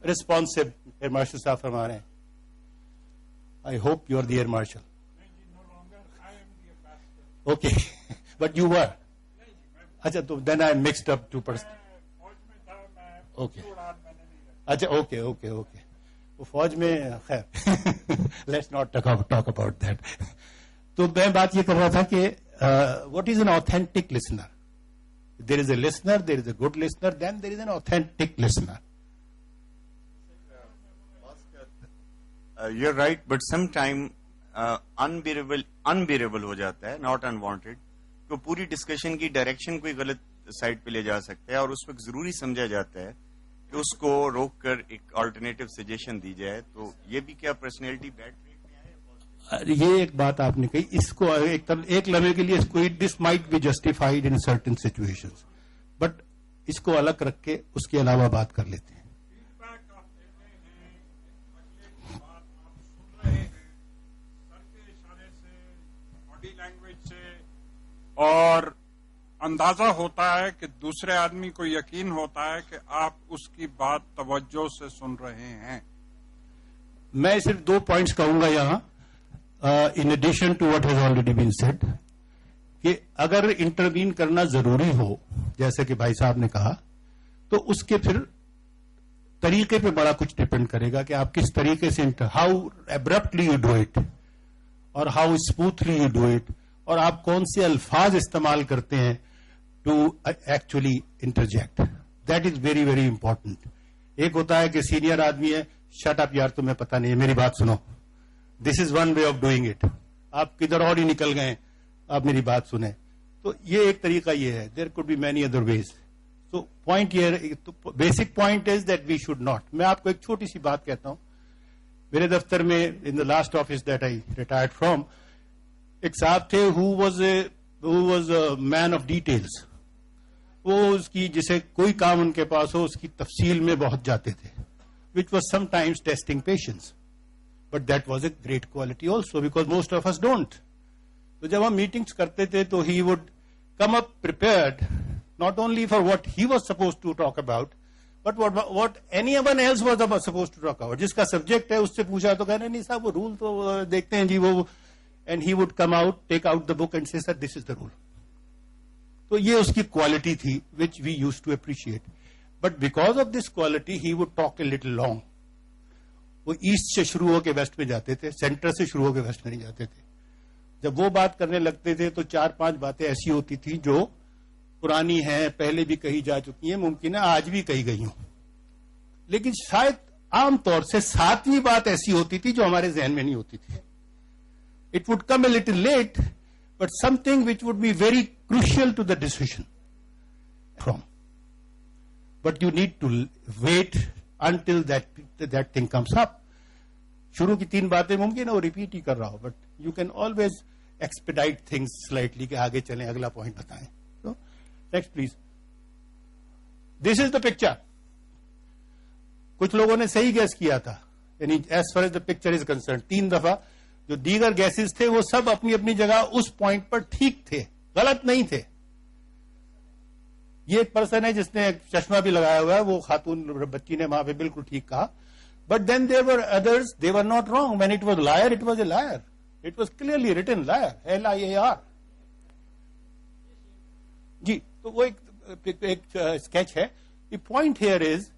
responsive Air Marshal साहब फरमा रहे हैं. I hope you are the Air Marshal. No longer. I am the ambassador. Okay, but you were. अच्छा, तो then I mixed up two person. फौज में था मैं. Okay. उड़ान मैंने नहीं रखी. अच्छा, okay. वो फौज में खैर. Let's not talk about that. तो मैं बात ये कर रहा था कि what is an authentic listener? There is a listener, there is a good listener, then there is an authentic listener. You're right, but sometime unbearable हो जाता है, not unwanted. तो पूरी डिस्कशन की डायरेक्शन कोई गलत साइड पे ले जा सकता है और उस वक्त जरूरी समझा जाता है कि उसको रोक कर एक अल्टरनेटिव सजेशन दी जाए. तो ये भी क्या पर्सनैलिटी बैड ट्रेट में आए? ये एक बात आपने कही, इसको एक लम्हे के लिए इसको this might be justified in certain situations, but इसको अलग रख के उसके अलावा बात कर लेते हैं. फीडबैक आप देते हैं, अगले की बात आप सुन रहे हैं, सर के इशारे से, बॉडी लैंग्वेज से, और अंदाजा होता है कि दूसरे आदमी को यकीन होता है कि आप उसकी बात तवज्जो से सुन रहे हैं. मैं सिर्फ 2 पॉइंट्स कहूंगा यहां, in addition to what has already been said, कि अगर इंटरवीन करना जरूरी हो, जैसे कि भाई साहब ने कहा, तो उसके फिर तरीके पे बड़ा कुछ डिपेंड करेगा कि आप किस तरीके से how abruptly you do it और how smoothly you do it, और आप कौन से अल्फाज इस्तेमाल करते हैं to actually interject. That is very very important. एक होता है कि सीनियर आदमी है, शट अप यार, तुम्हें पता नहीं है, मेरी बात सुनो. This is one way of doing it. आप किधर और ही निकल गए, आप मेरी बात सुने. तो ये एक तरीका ये है. There could be many other ways. तो पॉइंट ये, basic point is that we should not. मैं आपको एक छोटी सी बात कहता हूं. मेरे दफ्तर में in the last office that I retired from, एक साहब थे who was a man of details. वो उसकी जिसे कोई काम उनके पास हो उसकी तफसील में बहुत जाते थे, which was sometimes testing patience, but that was a great quality also because most of us don't. तो जब हम मीटिंग्स करते थे तो he would come up prepared not only for what he was suppose to talk about, but what anyone else was suppose to talk about. जिसका subject है उससे पूछा तो कहना नहीं साहब वो रूल तो देखते हैं जी वो, and he would come out, take out the book and say sir this is the rule. तो ये उसकी क्वालिटी थी which we use to appreciate. But because of this quality he would talk a little long. वो east से शुरू होकर waste में जाते थे, सेंटर से शुरू होकर वेस्ट में नहीं जाते थे. जब वो बात करने लगते थे तो 4-5 बातें ऐसी होती थी जो पुरानी हैं, पहले भी कही जा चुकी हैं, मुमकिन है आज भी कही गई हों, लेकिन शायद आमतौर से 7वीं बात ऐसी होती थी जो हमारे जहन में नहीं होती थी. It would come a little late, but something which would be very crucial to the decision from. But you need to wait until that thing comes up. शुरू की 3 बातें मुमकिन है वो रिपीट ही कर रहा हो, but you can always expedite things slightly कि आगे चलें, अगला पॉइंट बताएं. So, next please. This is the picture. कुछ लोगों ने सही गैस किया था, यानी as far as the picture is concerned, 3 दफा जो दीगर गैसेस थे वो सब अपनी अपनी जगह उस पॉइंट पर ठीक थे, गलत नहीं थे. ये एक पर्सन है जिसने चश्मा भी लगाया हुआ है, वो खातून बच्ची ने वहां पे बिल्कुल ठीक कहा. But then there were others, they were not wrong. When it was liar, it was a liar. It was clearly written liar, LIAR. जी, तो वो एक स्केच है. द पॉइंट हियर इज,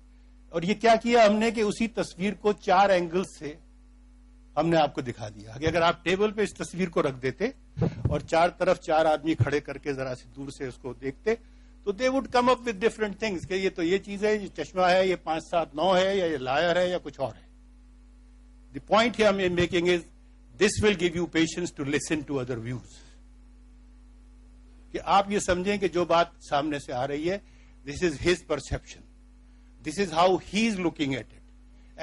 और ये क्या किया हमने कि उसी तस्वीर को 4 एंगल से हमने आपको दिखा दिया कि अगर आप टेबल पे इस तस्वीर को रख देते और 4 तरफ 4 आदमी खड़े करके जरा सी दूर से उसको देखते तो they would come up with different things कि ये तो ये चीज है, ये चश्मा है, ये 5, 7, 9 है, या ये लायर है, या कुछ और है. The point here I am making is this will give you patience to listen to other views. कि आप ये समझें कि जो बात सामने से आ रही है, this is his perception, this is how he is looking at it.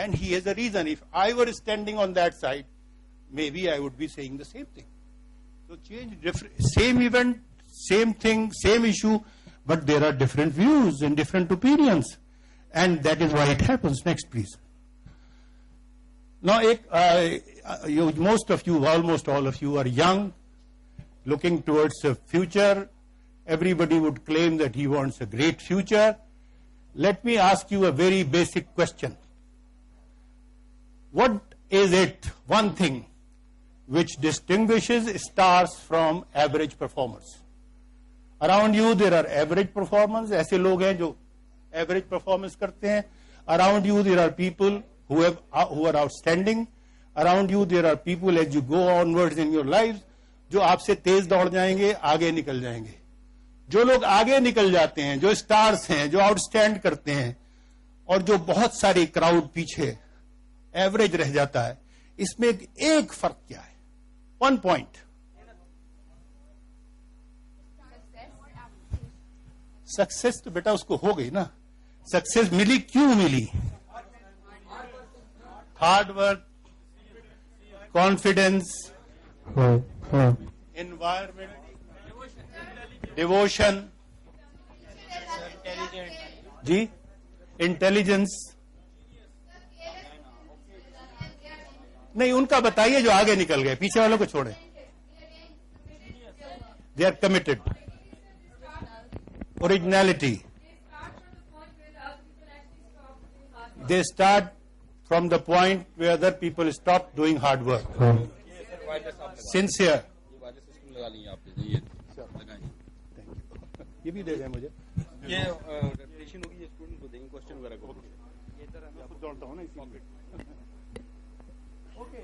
And he has a reason. If I were standing on that side, maybe I would be saying the same thing. So change, same event, same thing, same issue, but there are different views and different opinions. And that is why it happens. Next, please. Now, most of you, almost all of you are young, looking towards the future. Everybody would claim that he wants a great future. Let me ask you a very basic question. What is it, one thing, which distinguishes stars from average performers? Around you there are average performers, ऐसे लोग हैं जो average performance करते हैं. Around you there are people who are outstanding. Around you there are people as you go onwards in your lives जो आपसे तेज दौड़ जाएंगे, आगे निकल जाएंगे. जो लोग आगे निकल जाते हैं, जो स्टार्स हैं, जो आउटस्टैंड करते हैं, और जो बहुत सारी क्राउड पीछे एवरेज रह जाता है, इसमें एक फर्क क्या है? 1 पॉइंट. सक्सेस तो बेटा उसको हो गई ना. सक्सेस मिली, क्यों मिली? Hard work, confidence, environment, devotion, जी, इंटेलिजेंस. नहीं, उनका बताइए जो आगे निकल गए, पीछे वालों को छोड़े. They are committed. Originality. They start from the point where other people stop doing hard work. Sincere. ये भी दे दें मुझे. ये रेपुटेशन होगी, ये स्टूडेंट को देंगे, क्वेश्चन वगैरह को. खुद दौड़ता हूँ ना इसी. ओके.